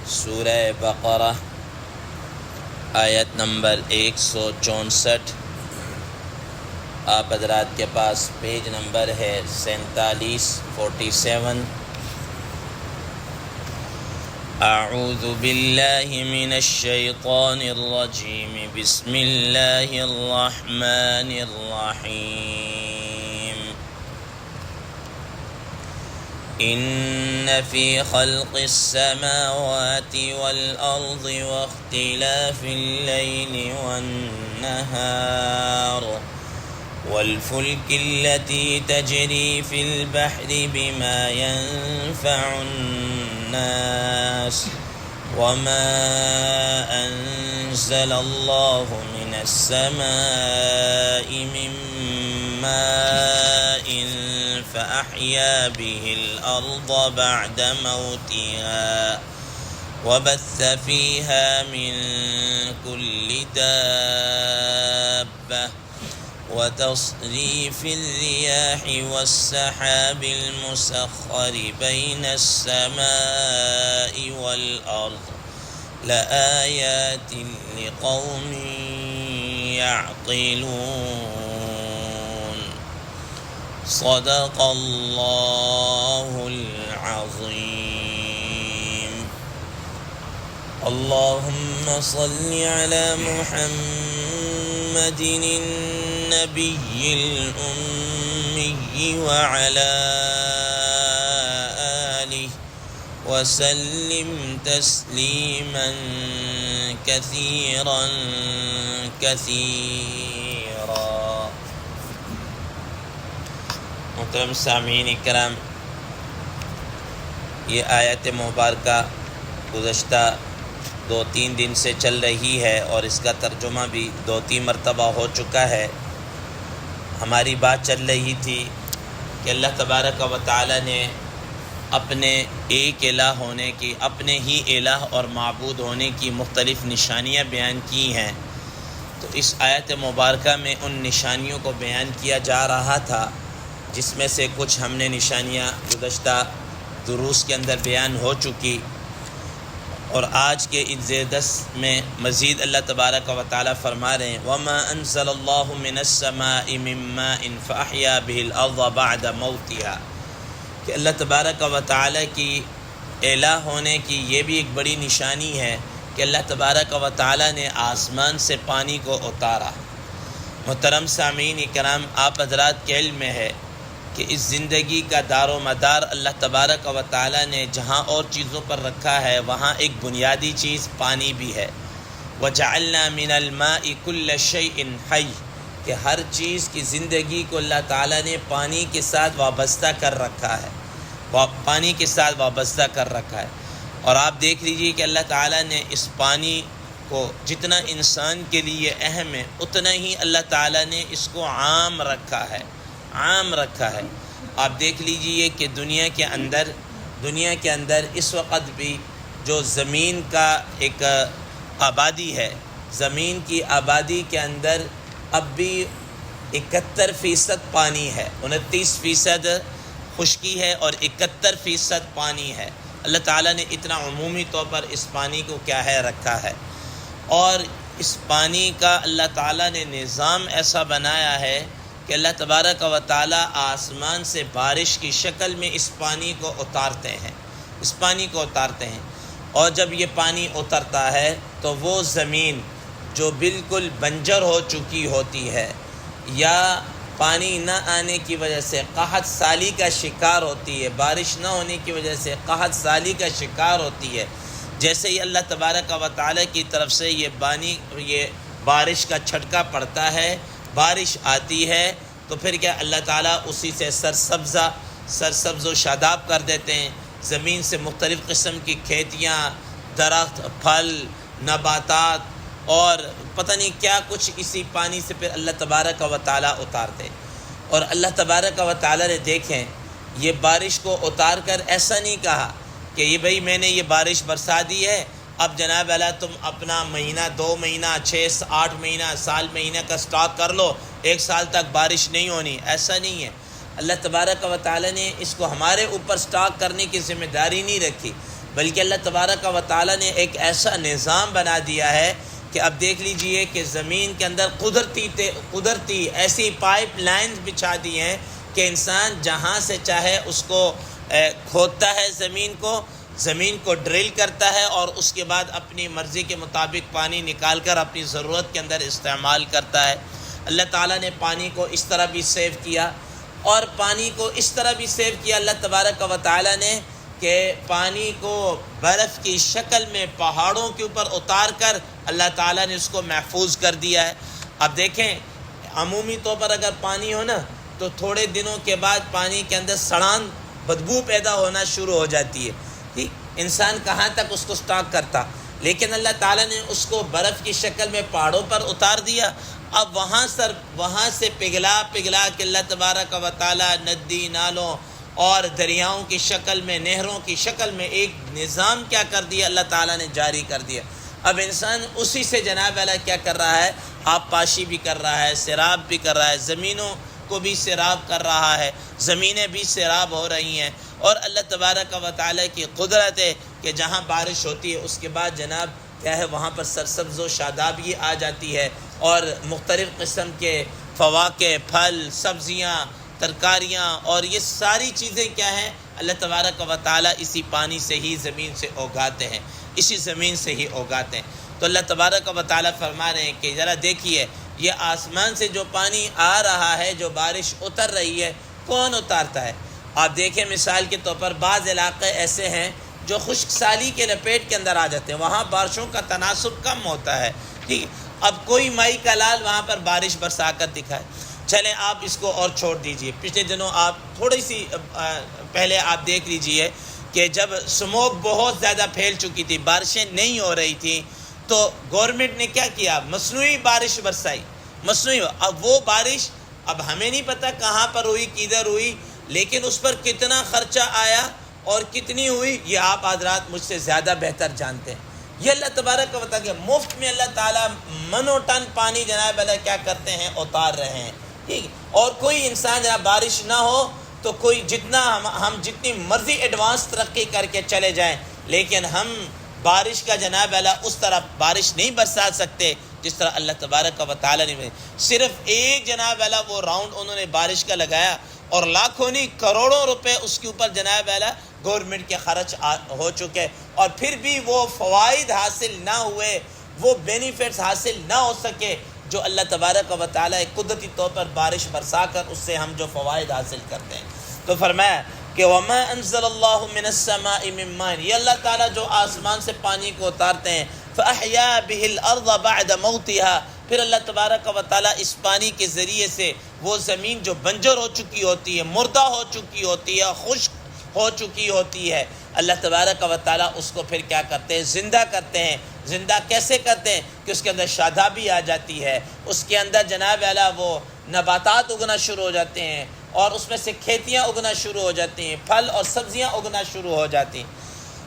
سورہ بقرہ آیت نمبر 164۔ آپ حضرات کے پاس پیج نمبر ہے 47۔ اعوذ باللہ من الشیطان الرجیم، بسم اللہ الرحمن الرحیم۔ ان فی خلق السماوات والارض واختلاف اللیل والنہار والفلك التي تجري في البحر بما ينفع الناس وما أنزل الله من السماء من ماء فأحيا به الأرض بعد موتها وبث فيها من كل دابة وتصريف الرياح والسحاب المسخر بين السماء والأرض لآيات لقوم يعقلون۔ صدق الله العظيم۔ اللهم صل على محمد النبي الأمي وعلى آله وسلم تسليما كثيرا كثيرا۔ محترم سامعین کرام، یہ آیت مبارکہ گزشتہ 2-3 دن سے چل رہی ہے اور اس کا ترجمہ بھی 2-3 مرتبہ ہو چکا ہے۔ ہماری بات چل رہی تھی کہ اللہ تبارک و تعالی نے اپنے ایک الہ ہونے کی، اپنے ہی الہ اور معبود ہونے کی مختلف نشانیاں بیان کی ہیں۔ تو اس آیت مبارکہ میں ان نشانیوں کو بیان کیا جا رہا تھا، جس میں سے کچھ ہم نے نشانیاں گزشتہ دروس کے اندر بیان ہو چکی، اور آج کے اس زیر دست میں مزید اللہ تبارک و تعالی فرما رہے ہیں وَمَا أَنزَلَ اللَّهُ مِنَ السَّمَاءِ مِن مَّاءٍ فَأَحْيَا بِهِ الْأَرْضَ بَعْدَ مَوْتِهَا، کہ اللہ تبارک و تعالی کی الہ ہونے کی یہ بھی ایک بڑی نشانی ہے کہ اللہ تبارک و تعالی نے آسمان سے پانی کو اتارا۔ محترم سامعین کرام، آپ حضرات کے علم میں ہے کہ اس زندگی کا دار و مدار اللہ تبارک و تعالی نے جہاں اور چیزوں پر رکھا ہے، وہاں ایک بنیادی چیز پانی بھی ہے۔ وَجَعَلْنَا مِنَ الْمَاءِ كُلَّ شَيْءٍ حَيٍّ، کہ ہر چیز کی زندگی کو اللہ تعالی نے پانی کے ساتھ وابستہ کر رکھا ہے، پانی کے ساتھ وابستہ کر رکھا ہے۔ اور آپ دیکھ لیجئے کہ اللہ تعالی نے اس پانی کو جتنا انسان کے لیے اہم ہے، اتنا ہی اللہ تعالی نے اس کو عام رکھا ہے، عام رکھا ہے۔ آپ دیکھ لیجئے کہ دنیا کے اندر اس وقت بھی جو زمین کا ایک آبادی ہے، زمین کی آبادی کے اندر اب بھی 71% پانی ہے، 29% خشکی ہے اور 71% پانی ہے۔ اللہ تعالیٰ نے اتنا عمومی طور پر اس پانی کو کیا ہے رکھا ہے، اور اس پانی کا اللہ تعالیٰ نے نظام ایسا بنایا ہے کہ اللہ تبارک و تعالی آسمان سے بارش کی شکل میں اس پانی کو اتارتے ہیں، اور جب یہ پانی اترتا ہے تو وہ زمین جو بالکل بنجر ہو چکی ہوتی ہے یا پانی نہ آنے کی وجہ سے قحط سالی کا شکار ہوتی ہے، بارش نہ ہونے کی وجہ سے قحط سالی کا شکار ہوتی ہے، جیسے ہی اللہ تبارک و تعالی کی طرف سے یہ بارش کا چھٹکا پڑتا ہے، بارش آتی ہے، تو پھر کیا اللہ تعالیٰ اسی سے سرسبز و شاداب کر دیتے ہیں۔ زمین سے مختلف قسم کی کھیتیاں، درخت، پھل، نباتات اور پتہ نہیں کیا کچھ اسی پانی سے پھر اللہ تبارک و تعالیٰ اتارتے ہیں۔ اور اللہ تبارک و تعالیٰ نے دیکھیں یہ بارش کو اتار کر ایسا نہیں کہا کہ یہ بھائی میں نے یہ بارش برسا دی ہے، اب جناب اللہ تم اپنا مہینہ 2 مہینہ 6-8 مہینہ سال مہینہ کا سٹاک کر لو، 1 سال تک بارش نہیں ہونی، ایسا نہیں ہے۔ اللہ تبارک و تعالی نے اس کو ہمارے اوپر سٹاک کرنے کی ذمہ داری نہیں رکھی، بلکہ اللہ تبارک و تعالیٰ نے ایک ایسا نظام بنا دیا ہے کہ اب دیکھ لیجئے کہ زمین کے اندر قدرتی ایسی پائپ لائنز بچھا دی ہیں کہ انسان جہاں سے چاہے اس کو کھودتا ہے، زمین کو ڈرل کرتا ہے اور اس کے بعد اپنی مرضی کے مطابق پانی نکال کر اپنی ضرورت کے اندر استعمال کرتا ہے۔ اللہ تعالیٰ نے پانی کو اس طرح بھی سیو کیا، اور پانی کو اس طرح بھی سیو کیا اللہ تبارک و تعالیٰ نے کہ پانی کو برف کی شکل میں پہاڑوں کے اوپر اتار کر اللہ تعالیٰ نے اس کو محفوظ کر دیا ہے۔ اب دیکھیں، عمومی طور پر اگر پانی ہو نا تو تھوڑے دنوں کے بعد پانی کے اندر سڑان بدبو پیدا ہونا شروع ہو جاتی ہے، ٹھیک، انسان کہاں تک اس کو سٹاک کرتا، لیکن اللہ تعالیٰ نے اس کو برف کی شکل میں پہاڑوں پر اتار دیا۔ اب وہاں سے پگھلا کے اللہ تبارک و تعالیٰ ندی نالوں اور دریاؤں کی شکل میں، نہروں کی شکل میں ایک نظام کیا کر دیا اللہ تعالیٰ نے جاری کر دیا۔ اب انسان اسی سے جناب اللہ کیا کر رہا ہے، آب پاشی بھی کر رہا ہے، سیراب بھی کر رہا ہے، زمینوں کو بھی سیراب کر رہا ہے، زمینیں بھی سیراب ہو رہی ہیں۔ اور اللہ تبارک و تعالیٰ کی قدرت ہے کہ جہاں بارش ہوتی ہے اس کے بعد جناب کیا ہے، وہاں پر سرسبز و شادابی آ جاتی ہے، اور مختلف قسم کے فواکہ، پھل، سبزیاں، ترکاریاں، اور یہ ساری چیزیں کیا ہیں، اللہ تبارک و تعالیٰ اسی پانی سے ہی زمین سے اگاتے ہیں، اسی زمین سے ہی اگاتے ہیں۔ تو اللہ تبارک و تعالیٰ فرما رہے ہیں کہ ذرا دیکھیے، یہ آسمان سے جو پانی آ رہا ہے، جو بارش اتر رہی ہے، کون اتارتا ہے؟ آپ دیکھیں مثال کے طور پر بعض علاقے ایسے ہیں جو خشک سالی کے لپیٹ کے اندر آ جاتے ہیں، وہاں بارشوں کا تناسب کم ہوتا ہے، ٹھیک۔ اب کوئی مائی کا لال وہاں پر بارش برسا کر دکھائے، چلیں آپ اس کو اور چھوڑ دیجئے۔ پچھلے دنوں آپ تھوڑی سی پہلے آپ دیکھ لیجئے کہ جب سموگ بہت زیادہ پھیل چکی تھی، بارشیں نہیں ہو رہی تھیں، تو گورنمنٹ نے کیا کیا، مصنوعی بارش برسائی، مصنوعی۔ اب وہ بارش اب ہمیں نہیں پتہ کہاں پر ہوئی، کدھر ہوئی، لیکن اس پر کتنا خرچہ آیا اور کتنی ہوئی، یہ آپ حضرات مجھ سے زیادہ بہتر جانتے ہیں۔ یہ اللہ تبارک و تعالیٰ مفت میں اللہ تعالیٰ منو ٹن پانی جناب اللہ کیا کرتے ہیں، اتار رہے ہیں، ٹھیک۔ اور کوئی انسان جناب بارش نہ ہو تو کوئی جتنا ہم جتنی مرضی ایڈوانس ترقی کر کے چلے جائیں، لیکن ہم بارش کا جناب اللہ اس طرح بارش نہیں برسا سکتے جس طرح اللہ تبارک و تعالیٰ نے۔ صرف ایک جناب اللہ وہ راؤنڈ انہوں نے بارش کا لگایا، اور لاکھوں نہیں کروڑوں روپے اس کے اوپر جناب اللہ گورنمنٹ کے خرچ ہو چکے، اور پھر بھی وہ فوائد حاصل نہ ہوئے، وہ بینیفٹس حاصل نہ ہو سکے جو اللہ تبارک و تعالیٰ قدرتی طور پر بارش برسا کر اس سے ہم جو فوائد حاصل کرتے ہیں۔ تو فرمایا کہ وما انزل اللہ من السماء من ماء، یہ اللہ تعالیٰ جو آسمان سے پانی کو اتارتے ہیں، فاحیا به الارض بعد موتها، پھر اللہ تبارک و تعالیٰ اس پانی کے ذریعے سے وہ زمین جو بنجر ہو چکی ہوتی ہے، مردہ ہو چکی ہوتی ہے، خشک ہو چکی ہوتی ہے، اللہ تبارک و تعالیٰ اس کو پھر کیا کرتے ہیں، زندہ کرتے ہیں۔ زندہ کیسے کرتے ہیں کہ اس کے اندر شادابی آ جاتی ہے، اس کے اندر جناب اعلیٰ وہ نباتات اگنا شروع ہو جاتے ہیں، اور اس میں سے کھیتیاں اگنا شروع ہو جاتی ہیں، پھل اور سبزیاں اگنا شروع ہو جاتی ہیں۔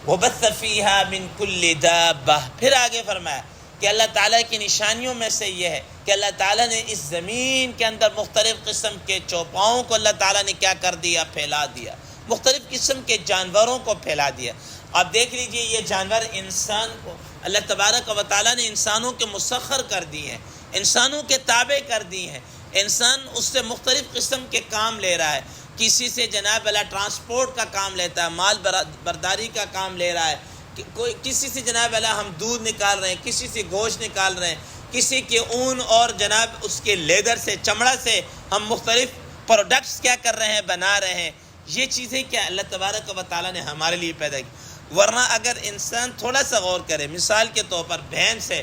وَبَثَّ فِيهَا مِن كُلِّ دَابَّةٍ، پھر آگے فرمایا کہ اللہ تعالیٰ کی نشانیوں میں سے یہ ہے کہ اللہ تعالیٰ نے اس زمین کے اندر مختلف قسم کے چوپاؤں کو اللہ تعالیٰ نے کیا کر دیا، پھیلا دیا، مختلف قسم کے جانوروں کو پھیلا دیا۔ آپ دیکھ لیجئے یہ جانور انسان کو اللہ تبارک و تعالیٰ نے انسانوں کے مسخر کر دی ہیں، انسانوں کے تابع کر دی ہیں۔ انسان اس سے مختلف قسم کے کام لے رہا ہے، کسی سے جناب اللہ ٹرانسپورٹ کا کام لیتا ہے، مال برداری کا کام لے رہا ہے، کوئی کسی سے جناب اللہ ہم دودھ نکال رہے ہیں، کسی سے گوشت نکال رہے ہیں، کسی کے اون اور جناب اس کے لیدر سے، چمڑا سے ہم مختلف پروڈکٹس کیا کر رہے ہیں، بنا رہے ہیں۔ یہ چیزیں کیا اللہ تبارک و تعالیٰ نے ہمارے لیے پیدا کی۔ ورنہ اگر انسان تھوڑا سا غور کرے، مثال کے طور پر بھینس ہے،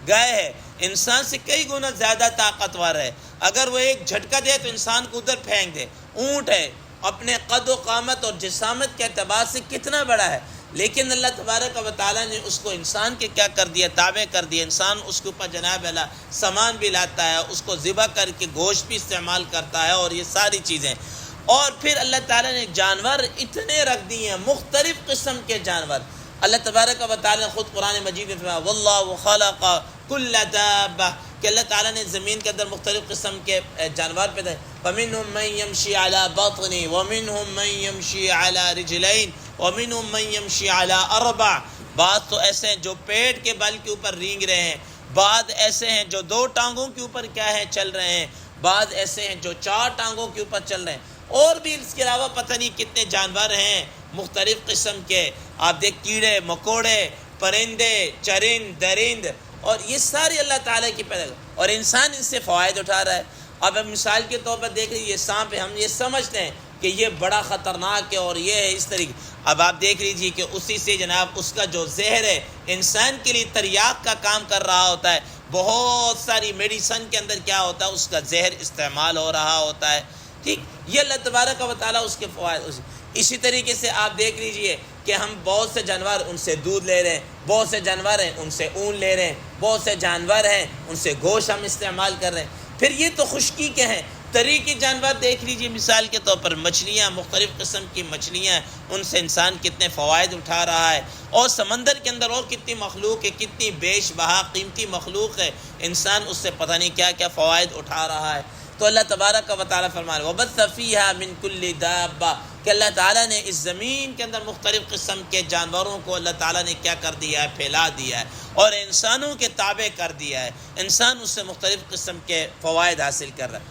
گائے ہے، انسان سے کئی گنا زیادہ طاقتور ہے، اگر وہ ایک جھٹکا دے تو انسان کو ادھر پھینک دے۔ اونٹ ہے، اپنے قد و قامت اور جسامت کے اعتبار سے کتنا بڑا ہے، لیکن اللہ تبارک و تعالیٰ نے اس کو انسان کے کیا کر دیا، تابع کر دیا۔ انسان اس کے اوپر جناب اللہ سامان بھی لاتا ہے، اس کو ذبح کر کے گوشت بھی استعمال کرتا ہے، اور یہ ساری چیزیں۔ اور پھر اللہ تعالیٰ نے جانور اتنے رکھ دیے ہیں، مختلف قسم کے جانور۔ اللہ تبارک و تعالیٰ نے خود قرآن مجید میں فرمایا واللہ خلق کل دابہ، کہ اللہ تعالیٰ نے زمین کے اندر مختلف قسم کے جانور پیدا ہے۔ فَمِنْهُمْ مَنْ يَمْشِي عَلَى بَطْنِ وَمِنْهُمْ مَنْ يَمْشِي عَلَى رِجْلَيْن وَمِنْهُمْ مَنْ يَمْشِي عَلَىٰ أَرْبَعٍ، بعض تو ایسے ہیں جو پیٹ کے بل کے اوپر رینگ رہے ہیں، بعض ایسے ہیں جو 2 ٹانگوں کے اوپر کیا ہے چل رہے ہیں، بعض ایسے ہیں جو 4 ٹانگوں کے اوپر چل رہے ہیں، اور بھی اس کے علاوہ پتہ نہیں کتنے جانور ہیں مختلف قسم کے، آپ دیکھ کیڑے مکوڑے، پرندے، چرند، درند، اور یہ ساری اللہ تعالیٰ کی پیدا، اور انسان ان سے فوائد اٹھا رہا ہے۔ اب مثال کے طور پر دیکھ لیجیے سانپ ہے، ہم یہ سمجھتے ہیں کہ یہ بڑا خطرناک ہے اور یہ ہے اس طریقے، اب آپ دیکھ لیجیے کہ اسی سے جناب اس کا جو زہر ہے انسان کے لیے تریاق کا کام کر رہا ہوتا ہے، بہت ساری میڈیسن کے اندر کیا ہوتا ہے اس کا زہر استعمال ہو رہا ہوتا ہے، ٹھیک، یہ اللہ تبارک و تعالیٰ اس کے فوائد۔ اسی طریقے سے آپ دیکھ لیجئے کہ ہم بہت سے جانور ان سے دودھ لے رہے ہیں، بہت سے جانور ہیں ان سے اون لے رہے ہیں، بہت سے جانور ہیں ان سے گوشت ہم استعمال کر رہے ہیں، پھر یہ تو خشکی کے ہیں، تری کے جانور دیکھ لیجئے مثال کے طور پر مچھلیاں، مختلف قسم کی مچھلیاں، ان سے انسان کتنے فوائد اٹھا رہا ہے، اور سمندر کے اندر اور کتنی مخلوق ہے، کتنی بیش بہا قیمتی مخلوق ہے، انسان اس سے پتہ نہیں کیا کیا فوائد اٹھا رہا ہے۔ تو اللہ تبارک و تعالیٰ فرما رہا ہے وَبَثَّ فِيهَا مِن كُلِّ دَابَّةٍ، کہ اللہ تعالیٰ نے اس زمین کے اندر مختلف قسم کے جانوروں کو اللہ تعالیٰ نے کیا کر دیا ہے، پھیلا دیا ہے، اور انسانوں کے تابع کر دیا ہے، انسان اس سے مختلف قسم کے فوائد حاصل کر رہا ہے۔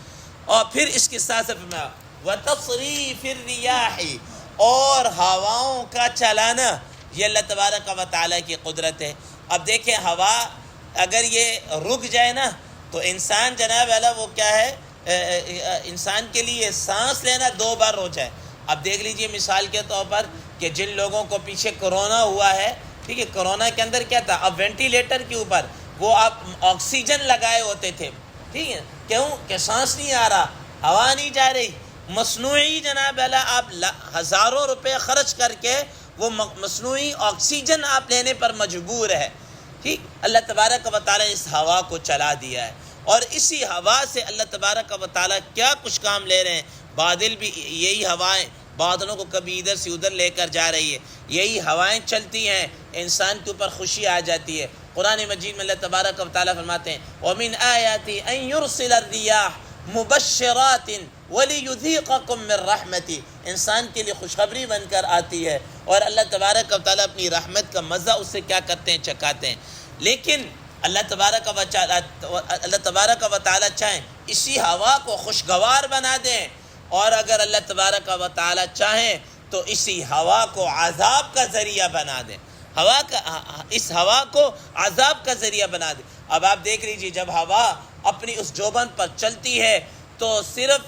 اور پھر اس کے ساتھ فرمایا وَتَصْرِيفِ الرِّيَاحِ، اور ہواؤں کا چلانا، یہ اللہ تبارک و تعالیٰ کی قدرت ہے۔ اب دیکھیں ہوا اگر یہ رک جائے نا تو انسان جناب اللہ وہ کیا ہے، انسان کے لیے سانس لینا 2 بار ہو جائے۔ اب دیکھ لیجئے مثال کے طور پر کہ جن لوگوں کو پیچھے کرونا ہوا ہے، ٹھیک ہے، کرونا کے اندر کیا تھا، اب وینٹیلیٹر کے اوپر وہ آپ آکسیجن لگائے ہوتے تھے، ٹھیک ہے، کیوں کہ سانس نہیں آ رہا، ہوا نہیں جا رہی، مصنوعی جناب اللہ آپ ہزاروں روپے خرچ کر کے وہ مصنوعی آکسیجن آپ لینے پر مجبور ہے، ٹھیک، اللہ تبارک و تعالیٰ نے اس ہوا کو چلا دیا ہے، اور اسی ہوا سے اللہ تبارک و تعالیٰ کیا کچھ کام لے رہے ہیں، بادل بھی یہی ہوائیں بادلوں کو کبھی ادھر سے ادھر لے کر جا رہی ہے، یہی ہوائیں چلتی ہیں، انسان کے اوپر خوشی آ جاتی ہے۔ قرآن مجید میں اللہ تبارک و تعالیٰ فرماتے ہیں وَمِنْ آيَاتِهِ أَن يُرْسِلَ الرِّيَاحَ مُبَشِّرَاتٍ وَلِيُذِيقَكُم مِّن رَحْمَتِهِ، انسان کے لیے خوشخبری بن کر آتی ہے، اور اللہ تبارک و تعالیٰ اپنی رحمت کا مزہ اس سے کیا کرتے ہیں، چکھاتے ہیں۔ لیکن اللہ تبارک و تعالیٰ چاہیں اسی ہوا کو خوشگوار بنا دیں، اور اگر اللہ تبارک و تعالیٰ چاہیں تو اسی ہوا کو عذاب کا ذریعہ بنا دیں، اس ہوا کو عذاب کا ذریعہ بنا دیں۔ اب آپ دیکھ لیجیے جب ہوا اپنی اس جوبن پر چلتی ہے تو صرف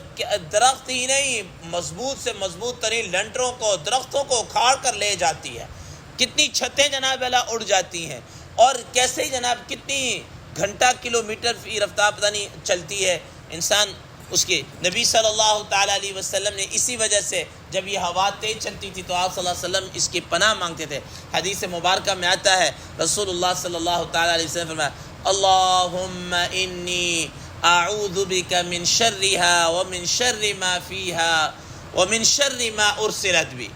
درخت ہی نہیں، مضبوط سے مضبوط ترین لنٹروں کو، درختوں کو اکھاڑ کر لے جاتی ہے، کتنی چھتیں جناب اللہ اڑ جاتی ہیں، اور کیسے جناب کتنی گھنٹہ کلومیٹر فی رفتار پتہ نہیں چلتی ہے انسان اس کے۔ نبی صلی اللہ تعالیٰ علیہ وسلم نے اسی وجہ سے جب یہ ہوا تیز چلتی تھی تو آپ صلی اللہ علیہ وسلم اس کی پناہ مانگتے تھے۔ حدیث مبارکہ میں آتا ہے رسول اللہ صلی اللہ تعالیٰ علیہ وسلم فرمایا اللہم انی اعوذ بک من شرها ومن شر ما فیها ومن شر ما ارسلت بی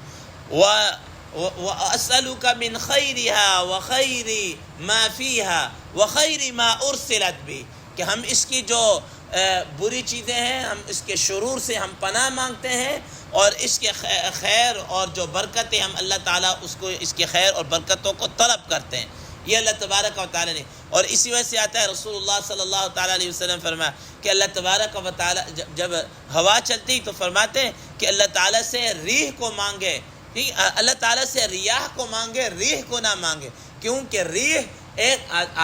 وَأَسْأَلُكَ مِنْ خَيْرِهَا وَخَيْرِ مَا فِيهَا وَخَيْرِ مَا أُرْسِلَتْ بِهِ، کہ ہم اس کی جو بری چیزیں ہیں ہم اس کے شرور سے ہم پناہ مانگتے ہیں، اور اس کے خیر اور جو برکتیں ہم اللہ تعالیٰ اس کے خیر اور برکتوں کو طلب کرتے ہیں، یہ اللہ تبارک و تعالیٰ نے۔ اور اسی وجہ سے آتا ہے رسول اللہ صلی اللہ تعالیٰ علیہ وسلم فرمایا کہ اللہ تبارک و تعالیٰ جب ہوا چلتی تو فرماتے ہیں کہ اللہ تعالیٰ سے ریح کو مانگے، ٹھیک، اللہ تعالیٰ سے ریاح کو مانگے، ریح کو نہ مانگے، کیونکہ ریح ایک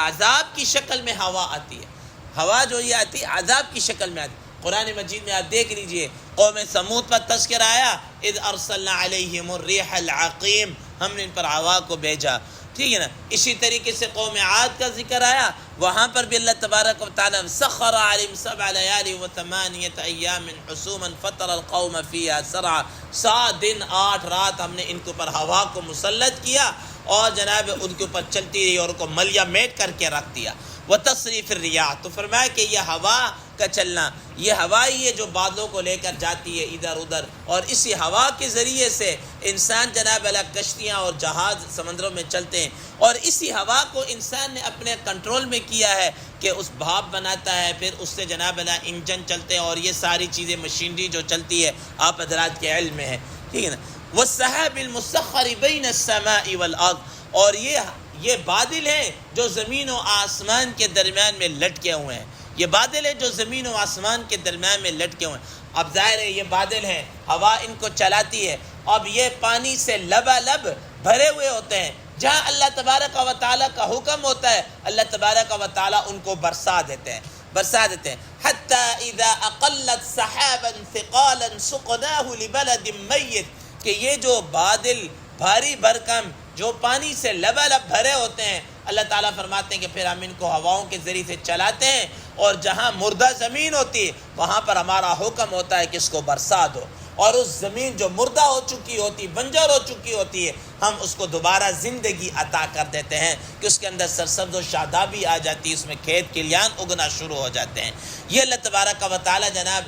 عذاب کی شکل میں ہوا آتی ہے، ہوا جو یہ آتی ہے عذاب کی شکل میں آتی ہے۔ قرآن مجید میں آپ دیکھ لیجئے قوم سمود پر تذکرہ آیا اذ ارسلنا علیہم الریح العقیم، ہم نے ان پر ہوا کو بھیجا، ٹھیک ہے نا۔ اسی طریقے سے قوم عاد کا ذکر آیا، وہاں پر بھی اللہ تبارک و تعالیٰ سخر علیہم 7 لیال و 8 ایام حسوما فطر القوم فیہا سرعا، 7 دن 8 رات ہم نے ان کے اوپر ہوا کو مسلط کیا، اور جناب ان کے اوپر چلتی رہی اور ان کو ملیا میٹ کر کے رکھ دیا۔ وتصریف الریاح، تو فرمایا کہ یہ ہوا کا چلنا، یہ ہوا ہی ہے جو بادلوں کو لے کر جاتی ہے ادھر ادھر، اور اسی ہوا کے ذریعے سے انسان جناب اللہ کشتیاں اور جہاز سمندروں میں چلتے ہیں، اور اسی ہوا کو انسان نے اپنے کنٹرول میں کیا ہے کہ اس بھاپ بناتا ہے، پھر اس سے جناب اللہ انجن چلتے ہیں، اور یہ ساری چیزیں مشینری جو چلتی ہے آپ حضرات کے علم میں ہے، ٹھیک ہے نا۔ والسحاب المسخر بین السماء والارض، اور یہ بادل ہیں جو زمین و آسمان کے درمیان میں لٹکے ہوئے ہیں، یہ بادل ہیں جو زمین و آسمان کے درمیان میں لٹکے ہوئے ہیں۔ اب ظاہر ہے یہ بادل ہیں، ہوا ان کو چلاتی ہے، اب یہ پانی سے لبالب بھرے ہوئے ہوتے ہیں، جہاں اللہ تبارک و تعالیٰ کا حکم ہوتا ہے اللہ تبارک و تعالیٰ ان کو برسا دیتے ہیں۔ حتی اذا اقلت سحابا ثقالا سقناہ لبلد میت، کہ یہ جو بادل بھاری بھرکم جو پانی سے لبالب بھرے ہوتے ہیں، اللہ تعالیٰ فرماتے ہیں کہ پھر ہم ان کو ہواؤں کے ذریعے سے چلاتے ہیں، اور جہاں مردہ زمین ہوتی ہے وہاں پر ہمارا حکم ہوتا ہے کہ اس کو برسا دو، اور اس زمین جو مردہ ہو چکی ہوتی، بنجر ہو چکی ہوتی ہے، ہم اس کو دوبارہ زندگی عطا کر دیتے ہیں کہ اس کے اندر سرسبز و شادابی آ جاتی ہے، اس میں کھیت کھلیان اگنا شروع ہو جاتے ہیں۔ یہ اللہ تبارک و تعالیٰ جناب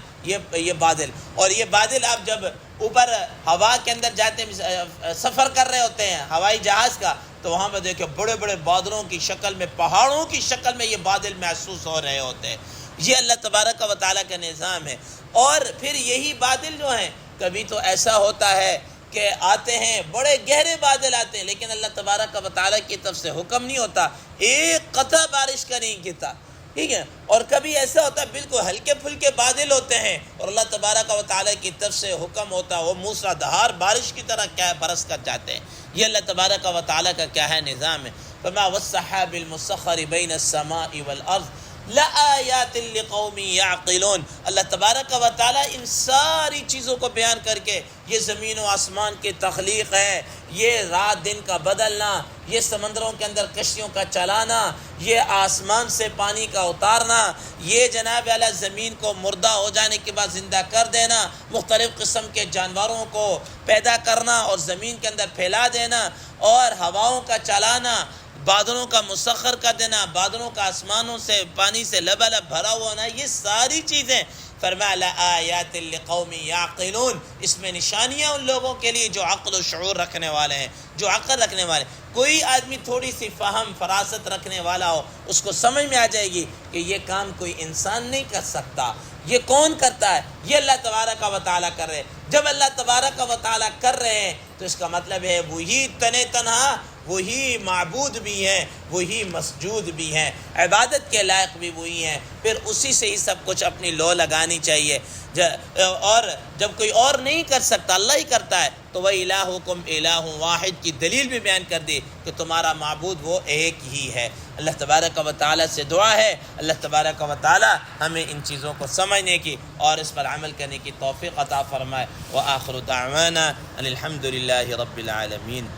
یہ بادل، اور یہ بادل آپ جب اوپر ہوا کے اندر جاتے ہیں، سفر کر رہے ہوتے ہیں ہوائی جہاز کا، تو وہاں پہ دیکھیں بڑے بڑے بادلوں کی شکل میں، پہاڑوں کی شکل میں یہ بادل محسوس ہو رہے ہوتے ہیں۔ یہ اللہ تبارک و تعالیٰ کا نظام ہے۔ اور پھر یہی بادل جو ہیں، کبھی تو ایسا ہوتا ہے کہ آتے ہیں بڑے گہرے بادل آتے ہیں، لیکن اللہ تبارک و تعالیٰ کی طرف سے حکم نہیں ہوتا، ایک قطرہ بارش کا نہیں گرتا، ٹھیک ہے۔ اور کبھی ایسا ہوتا ہے بالکل ہلکے پھلکے بادل ہوتے ہیں اور اللہ تبارک و تعالیٰ کی طرف سے حکم ہوتا ہے، وہ موسیٰ دھار بارش کی طرح کیا برس کر جاتے ہیں۔ یہ اللہ تبارک و تعالیٰ کا کیا ہے نظام ہے۔ فما والسحاب المسخر بین السماء والارض لآیات لقوم یعقلون، اللہ تبارک و تعالیٰ ان ساری چیزوں کو بیان کر کے، یہ زمین و آسمان کی تخلیق ہے، یہ رات دن کا بدلنا، یہ سمندروں کے اندر کشتیوں کا چلانا، یہ آسمان سے پانی کا اتارنا، یہ جناب اعلیٰ زمین کو مردہ ہو جانے کے بعد زندہ کر دینا، مختلف قسم کے جانوروں کو پیدا کرنا اور زمین کے اندر پھیلا دینا، اور ہواؤں کا چلانا، بادلوں کا مسخر کر دینا، بادلوں کا آسمانوں سے پانی سے لبالب بھرا ہوا ہونا، یہ ساری چیزیں فرمایا لآیات لقوم یعقلون، اس میں نشانیاں ان لوگوں کے لیے جو عقل و شعور رکھنے والے ہیں، جو عقل رکھنے والے ہیں۔ کوئی آدمی تھوڑی سی فہم فراست رکھنے والا ہو، اس کو سمجھ میں آ جائے گی کہ یہ کام کوئی انسان نہیں کر سکتا، یہ کون کرتا ہے؟ یہ اللہ تبارک و تعالیٰ کر رہے ہیں۔ جب اللہ تبارک و تعالیٰ کر رہے ہیں تو اس کا مطلب ہے وہی تنہا، وہی معبود بھی ہیں، وہی مسجود بھی ہیں، عبادت کے لائق بھی وہی ہیں، پھر اسی سے ہی سب کچھ اپنی لو لگانی چاہیے۔ اور جب کوئی اور نہیں کر سکتا، اللہ ہی کرتا ہے، تو وہ الہکم الہ واحد کی دلیل بھی بیان کر دی کہ تمہارا معبود وہ ایک ہی ہے۔ اللہ تبارک و تعالیٰ سے دعا ہے اللہ تبارک و تعالیٰ ہمیں ان چیزوں کو سمجھنے کی اور اس پر عمل کرنے کی توفیق عطا فرمائے۔ وآخر دعوانا ان الحمد للہ رب العالمین۔